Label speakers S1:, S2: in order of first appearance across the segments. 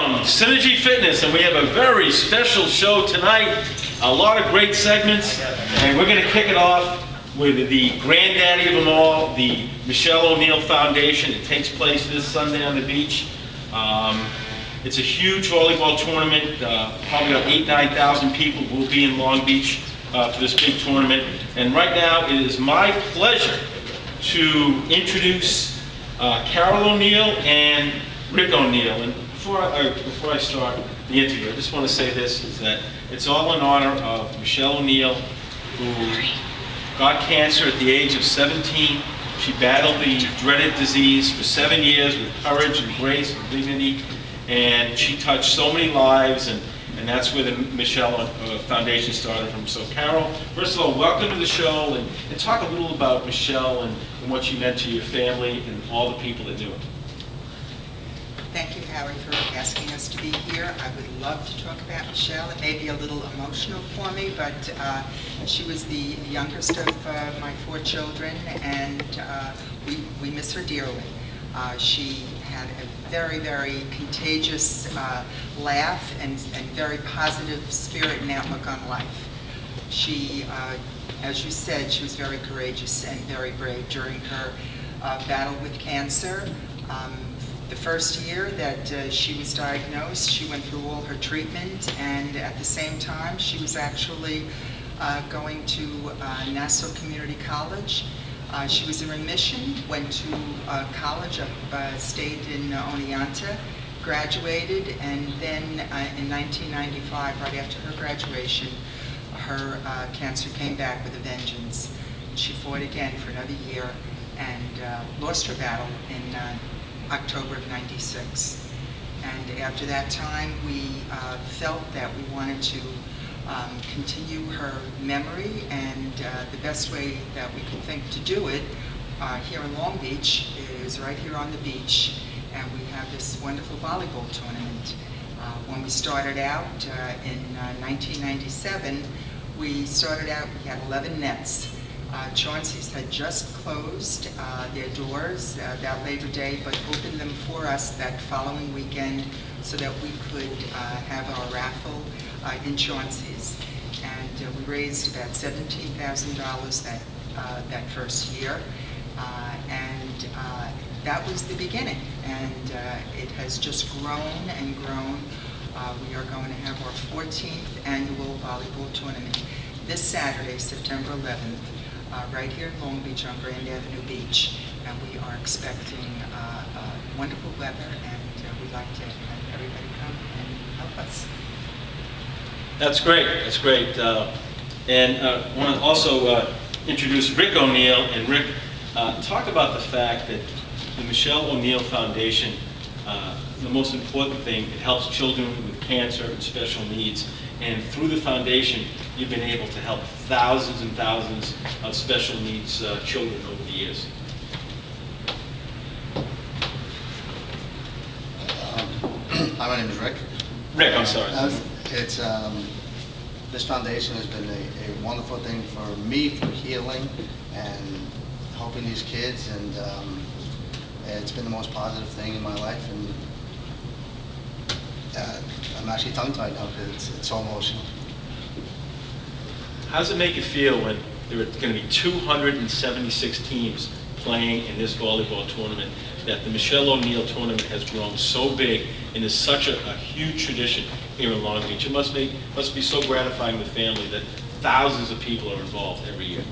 S1: from Synergy Fitness, and we have a very special show tonight. A lot of great segments, and we're going to kick it off with the granddaddy of them all, the Michelle O'Neill Foundation. It takes place this Sunday on the beach. It's a huge volleyball tournament. Probably about 9,000 people will be in Long Beach for this big tournament. And right now, it is my pleasure to introduce Carol O'Neill and Rick O'Neill. And before I start the interview, I just want to say this, is that it's all in honor of Michelle O'Neill, who got cancer at the age of 17. She battled the dreaded disease for 7 years with courage and grace and dignity, and she touched so many lives, and that's where the Michelle Foundation started from. So Carol, first of all, welcome to the show, and talk a little about Michelle and what she meant to your family and all the people that knew her.
S2: Thank you, Howie, for asking us to be here. I would love to talk about Michelle. It may be a little emotional for me, but she was the youngest of my 4 children, and we miss her dearly. She had a very, very contagious laugh and very positive spirit and outlook on life. She, as you said, she was very courageous and very brave during her battle with cancer. The first year that she was diagnosed, she went through all her treatment, and at the same time, she was actually going to Nassau Community College. She was in remission, went to college stayed in Oneonta, graduated, and then in 1995, right after her graduation, her cancer came back with a vengeance. She fought again for another year and lost her battle in October of '96. And after that time, we felt that we wanted to continue her memory, and the best way that we could think to do it here in Long Beach is right here on the beach, and we have this wonderful volleyball tournament. When we started out in 1997, we had 11 nets. Chauncey's had just closed their doors that Labor Day, but opened them for us that following weekend so that we could have our raffle in Chauncey's. And we raised about $17,000 that first year. And that was the beginning. And it has just grown and grown. We are going to have our 14th annual volleyball tournament this Saturday, September 11th. Right here in Long Beach on Grand Avenue Beach, and we are expecting wonderful weather, and we'd like to have everybody come and help us.
S1: That's great. That's great. And I want to also introduce Rick O'Neill. And Rick, talk about the fact that the Michelle O'Neill Foundation, the most important thing, it helps children with cancer and special needs. And through the foundation, you've been able to help thousands and thousands of special needs children over the years.
S3: Hi, my name is Rick.
S1: Rick, I'm sorry.
S3: This foundation has been a wonderful thing for me, for healing and helping these kids, and it's been the most positive thing in my life. And I'm actually tongue-tied now because it's so emotional.
S1: How does it make you feel when there are going to be 276 teams playing in this volleyball tournament, that the Michelle O'Neill tournament has grown so big and is such a huge tradition here in Long Beach? It must be so gratifying to the family that thousands of people are involved every year.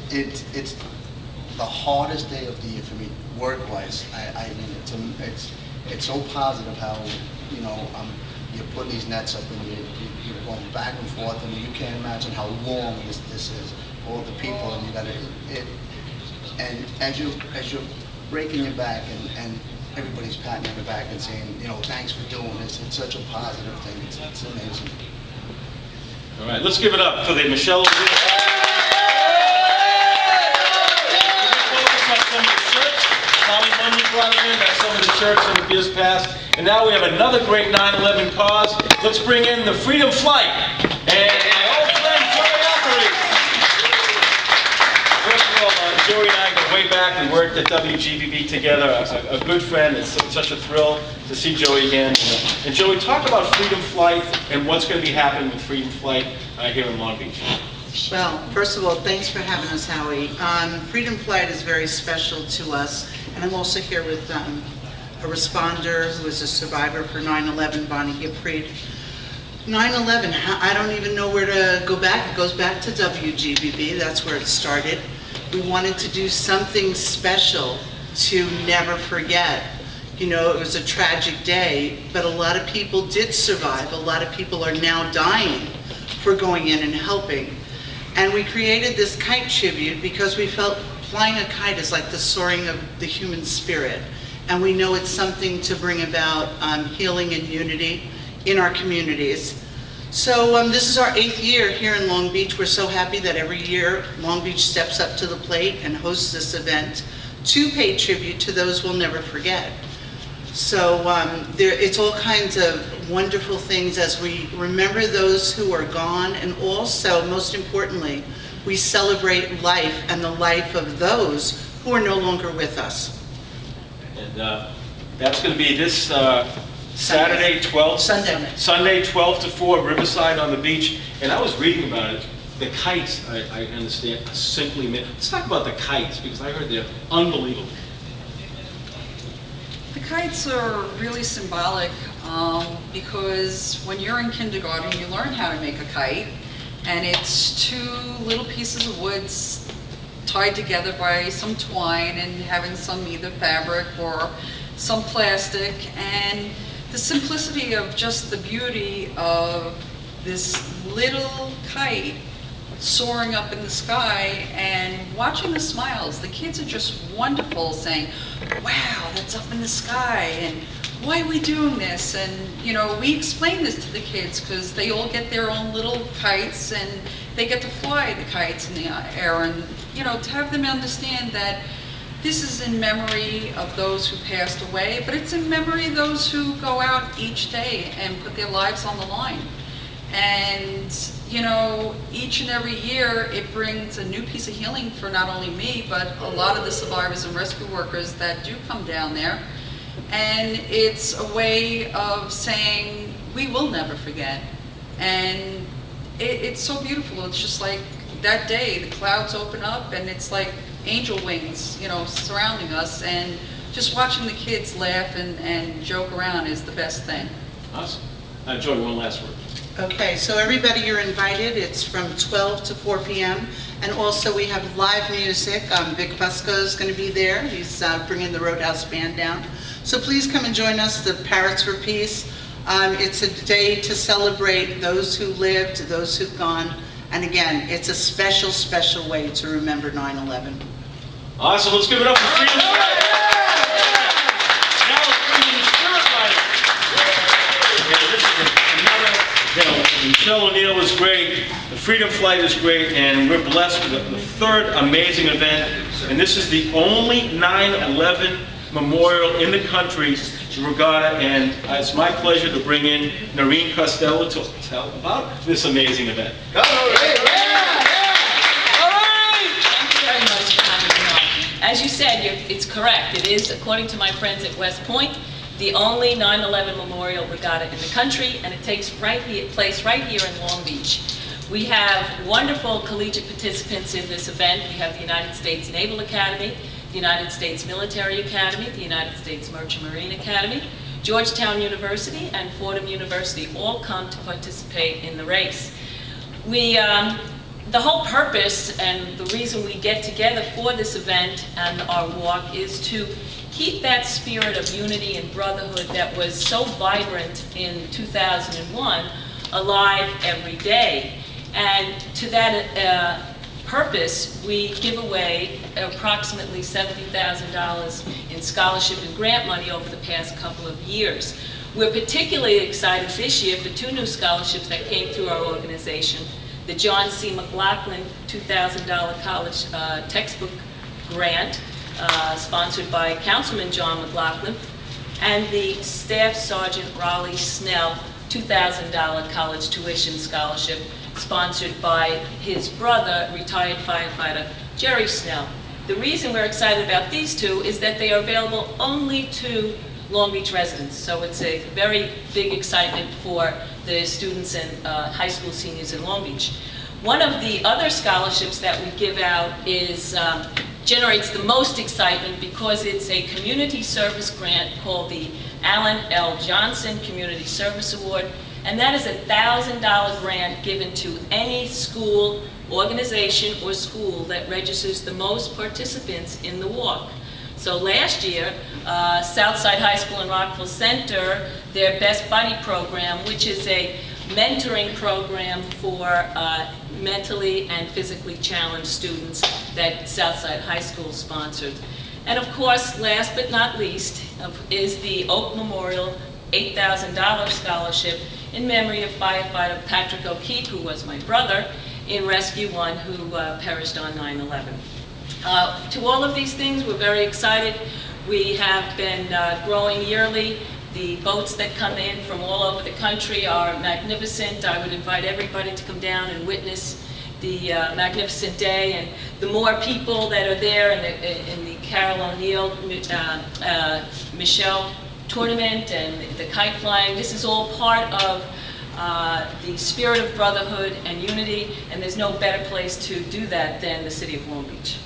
S3: It's the hardest day of the year for me, work-wise. I mean, it's so positive how, you know, you're putting these nets up and you're going back and forth, and you can't imagine how long this is. All the people, and you got it. And as you're breaking your back, and everybody's patting on the back and saying, you know, thanks for doing this. It's such a positive thing. It's amazing.
S1: All right, let's give it up for the Michelle O'Neill. Howie brought them in, that's some of the shirts from the years past. And now we have another great 9/11 cause. Let's bring in the Freedom Flight and my old friend Joey Alcari. First of all, Joey and I go way way back, we worked at WGBB together, a good friend. It's such a thrill to see Joey again. And Joey, talk about Freedom Flight and what's going to be happening with Freedom Flight here in Long Beach.
S4: Well, first of all, thanks for having us, Howie. Freedom Flight is very special to us, and I'm also here with a responder who is a survivor for 9/11, Bonnie Gipfried. 9/11, I don't even know where to go back. It goes back to WGBB, that's where it started. We wanted to do something special to never forget. You know, it was a tragic day, but a lot of people did survive. A lot of people are now dying for going in and helping. And we created this kite tribute because we felt flying a kite is like the soaring of the human spirit. And we know it's something to bring about healing and unity in our communities. So this is our 8th year here in Long Beach. We're so happy that every year Long Beach steps up to the plate and hosts this event to pay tribute to those we'll never forget. So it's all kinds of wonderful things as we remember those who are gone, and also, most importantly, we celebrate life and the life of those who are no longer with us.
S1: And that's going to be this Saturday, 12. Sunday, 12 to 4, Riverside on the beach. And I was reading about it. The kites, I understand, are simply meant. Let's talk about the kites, because I heard they're unbelievable.
S5: The kites are really symbolic because when you're in kindergarten, you learn how to make a kite, and it's 2 little pieces of wood tied together by some twine and having some either fabric or some plastic, and the simplicity of just the beauty of this little kite soaring up in the sky and watching the smiles. The kids are just wonderful, saying, wow, that's up in the sky, and why are we doing this? And you know, we explain this to the kids because they all get their own little kites and they get to fly the kites in the air, and you know, to have them understand that this is in memory of those who passed away, but it's in memory of those who go out each day and put their lives on the line. And you know, each and every year it brings a new piece of healing for not only me, but a lot of the survivors and rescue workers that do come down there. And it's a way of saying, we will never forget. And it's so beautiful. It's just like that day, the clouds open up and it's like angel wings, you know, surrounding us. And just watching the kids laugh and joke around is the best thing.
S1: Awesome. Joy, one last word.
S4: Okay, so everybody, you're invited. It's from 12 to 4 p.m. And also we have live music. Vic Fusco is going to be there. He's bringing the Roadhouse Band down. So please come and join us, the Parrots for Peace. It's a day to celebrate those who lived, those who've gone. And again, it's a special, special way to remember 9/11.
S1: Awesome. Let's give it up for Freedom Flight. Now let's bring in the Spirit Riders. This is another, you know, Michelle O'Neill is great, the Freedom Flight is great, and we're blessed with the 3rd amazing event. And this is the only 9/11 memorial in the country, regatta, and it's my pleasure to bring in Noreen Costello to tell about this amazing event.
S6: As you said, it's correct. It is, according to my friends at West Point, the only 9/11 memorial regatta in the country, and it takes place right here in Long Beach. We have wonderful collegiate participants in this event. We have the United States Naval Academy, the United States Military Academy, the United States Merchant Marine Academy, Georgetown University, and Fordham University all come to participate in the race. The whole purpose and the reason we get together for this event and our walk is to keep that spirit of unity and brotherhood that was so vibrant in 2001 alive every day. And to that purpose, we give away approximately $70,000 in scholarship and grant money over the past couple of years. We're particularly excited this year for 2 new scholarships that came through our organization. The John C. McLaughlin $2,000 college textbook grant, sponsored by Councilman John McLaughlin, and the Staff Sergeant Raleigh Snell $2,000 college tuition scholarship, sponsored by his brother, retired firefighter Jerry Snell. The reason we're excited about these two is that they are available only to Long Beach residents. So it's a very big excitement for the students and high school seniors in Long Beach. One of the other scholarships that we give out is generates the most excitement because it's a community service grant called the Allen L. Johnson Community Service Award, and that is a $1,000 grant given to any school, organization, or school that registers the most participants in the walk. So last year, Southside High School and Rockville Center, their Best Buddy program, which is a mentoring program for mentally and physically challenged students that Southside High School sponsored. And of course, last but not least, is the Oak Memorial $8,000 scholarship in memory of firefighter Patrick O'Keefe, who was my brother, in Rescue 1, who perished on 9/11. To all of these things, we're very excited. We have been growing yearly. The boats that come in from all over the country are magnificent. I would invite everybody to come down and witness the magnificent day. And the more people that are there in the Carol O'Neill, Michelle tournament and the kite flying, this is all part of the spirit of brotherhood and unity, and there's no better place to do that than the city of Long Beach.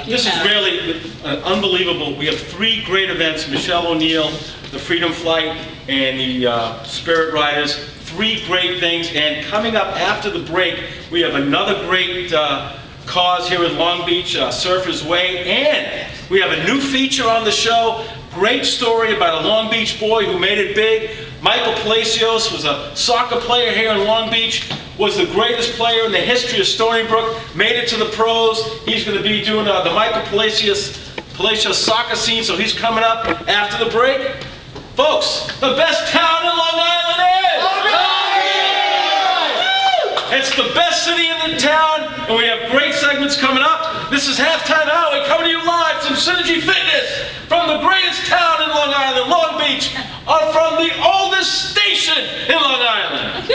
S1: This is really unbelievable. We have 3 great events: Michelle O'Neill, the Freedom Flight, and the Spirit Riders. 3 great things. And coming up after the break, we have another great cause here in Long Beach, Surfers Way, and we have a new feature on the show. Great story about a Long Beach boy who made it big. Michael Palacios was a soccer player here in Long Beach, was the greatest player in the history of Stony Brook, made it to the pros. He's going to be doing the Michael Palacios soccer scene, so he's coming up after the break. Folks, the best town in Long Island is! It's the best city in the town, and we have great segments coming up. This is Halftime Howie coming to you live from Synergy Fitness, from the greatest town in Long Island, Long Beach, or from the oldest station in Long Island.